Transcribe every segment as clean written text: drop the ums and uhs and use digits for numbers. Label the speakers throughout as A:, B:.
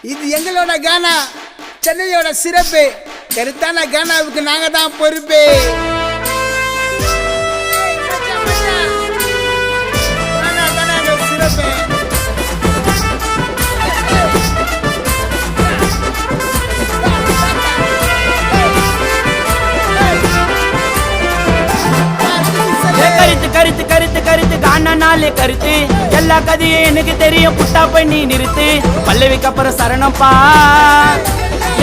A: இது எங்களோட கானா, சென்னையோட சிறப்பு. கருத்தான கானாவுக்கு நாங்க தான் பொறுப்பு. சிறப்பு
B: கருத்து கருத்து கருத்து கருத்து காணனாலே கருத்து எல்லா கதையும் எனக்கு தெரியும். புட்டா பண்ணி நிறுத்து. பல்லவிக்கு அப்புறம் சரணம்பா,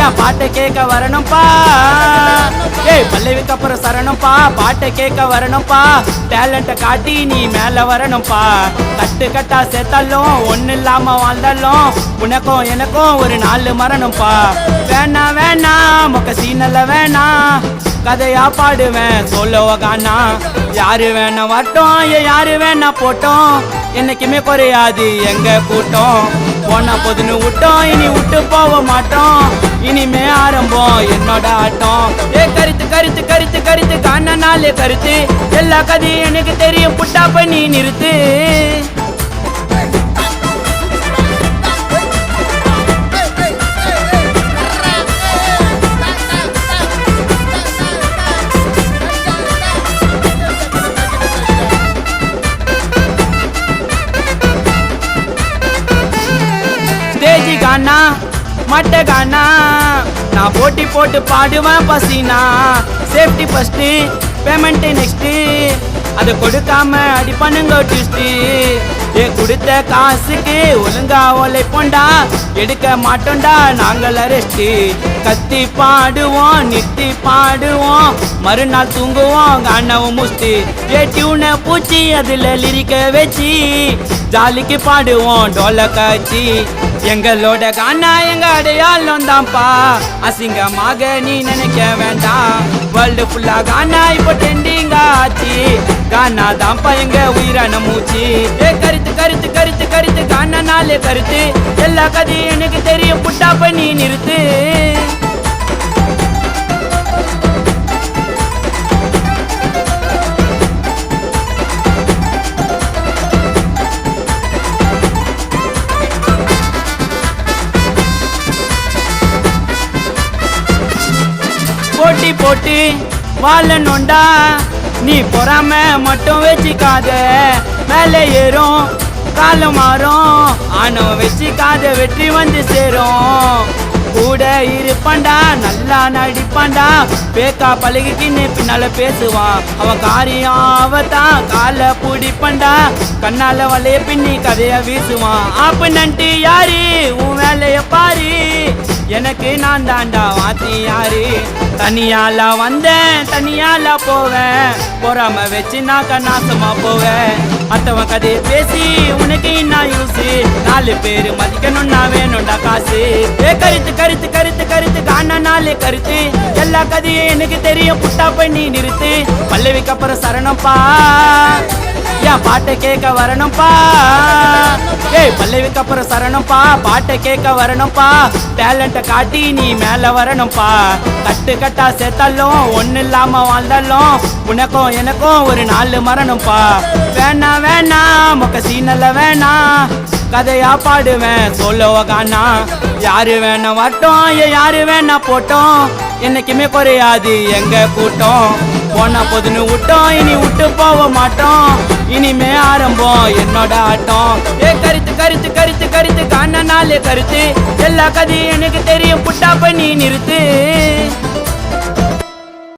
B: என் பாட்டை கேட்க வரணும்பா. ஏய் பல்லவிக்கு அப்புறம் சரணம்பா, பாட்டை கேட்க வரணும்பா. டேலண்ட்டை காட்டி நீ மேல வரணும்பா. கட்டு கட்டா சேர்த்தாலும் ஒன்னு இல்லாம வாழ்ந்தாலும் உனக்கும் எனக்கும் ஒரு நாள் மரணம்பா. வேணா வேணா மொக்க சீனல்ல வேணா, கதையா பாடுவேன் சோலோவ கானா. யாரு வேணா வட்டம், யாரு வேணா போட்டோம், என்னைக்குமே குறையாது எங்க கூட்டம். போனா பொதுன்னு விட்டோம், இனி விட்டு போக மாட்டோம். இனிமே ஆரம்பம் என்னோட ஆட்டம். கருத்து கருத்து கருத்து கருத்து காணனாலே கருத்து எல்லா கதையும் எனக்கு தெரியும். புட்டா பண்ணி நிறுத்து. ஸ்டேஜி கானா மட்ட கானா, நான் போட்டி போட்டு பாடுவேன் பசினா. சேஃப்டி ஃபர்ஸ்ட், பேமெண்ட் நெக்ஸ்ட், அதை கொடுக்காம அடிப்பானுங்க ட்விஸ்ட். கொடுத்த காசுக்கு ஒழுங்கா உழைப்போண்டா, எடுக்க மாட்டோண்டா நாங்கள் ரெஸ்ட். கத்தி பாடுவோம் நிறுத்தி பாடுவோம், மறுநாள் தூங்குவோம் காணவும் முஸ்தி. டியூனை பூச்சி அதில் லிரிக்க வச்சு ஜாலிக்கு பாடுவோம் டோல காய்ச்சி. எங்களோட கானா எங்க அடையாளம் தான்ப்பா, அசிங்கமாக நீ நினைக்க வேண்டாம். வேர்ல்டு ஃபுல்லா கானா இப்போ ட்ரெண்டிங் ஆச்சு. கானா தான்ப்பா எங்க உயிரான மூச்சு. கருத்து கருத்து கருத்து கருத்து கானாலே கருத்து எல்லா கதையும் எனக்கு தெரியும். புட்டா பண்ணி நிறுத்து. போட்டி போட்டு வாழணுண்டா, நீ பொறாம மட்டும் வச்சுக்காத. மேலே ஏறும் காலம் மாறும், ஆணவம் வச்சுக்காத வெற்றி வந்து சேரும். கூட இருப்பான்டா நல்லா நடிப்பான்டா, பேக்கா பழகிக்கின்னு பின்னால பேசுவான். அவன் காரியம் அவதான் காலை பிடிப்பான்டா, கண்ணால வலைய பின்னி கதைய வீசுவான். ஆப்பு நன்ட்டு யாரு உன் வேலைய பாரு, எனக்கு நான் தாண்டா வாத்தி யாரு. தனியால வந்தேன் தனியால போவேன், பொறாம வச்சு நான் கண்ணாசமா போவேன். மற்றவன் கதையை பேசி உனக்கு என்ன யூஸு, 4 பேரு மதிக்கணும்னா வேணும்டா காசு. கருத்து கருத்து கருத்து கருத்து காணனாலே கருத்து எல்லா கதையும் எனக்கு தெரியும். புட்டா பண்ணி நிறுத்து. பல்லவிக்கு அப்புறம் சரணம்பா, என் பாட்டை கேட்க வரணும்பா. பல்லவிக்கு அப்புறம் சரணம்பா, பாட்டை கேட்க வரணும்பா. டேலண்ட்டை காட்டி நீ மேல வரணும்பா. கட்டு கட்டா சேர்த்தாலும் ஒன்னு இல்லாம வாழ்ந்தாலும் உனக்கும் எனக்கும் ஒரு நாள் மரணம்பா. வேணா வேணா மொக்க சீனல்ல வேணா, கதையா பாடுவேன் சோலோவ கானா. யாரு வேணா வட்டம், யாரு வேணா போட்டோம், என்னைக்குமே குறையாது எங்க கூட்டம். போனா பொதுன்னு விட்டோம், இனி விட்டு போக மாட்டோம். இனிமே ஆரம்பம் என்னோட ஆட்டம். கருத்து கருத்து கருத்து கருத்து காணனாலே கருத்து எல்லா கதையும் எனக்கு தெரியும். புட்டா பண்ணி நிறுத்து.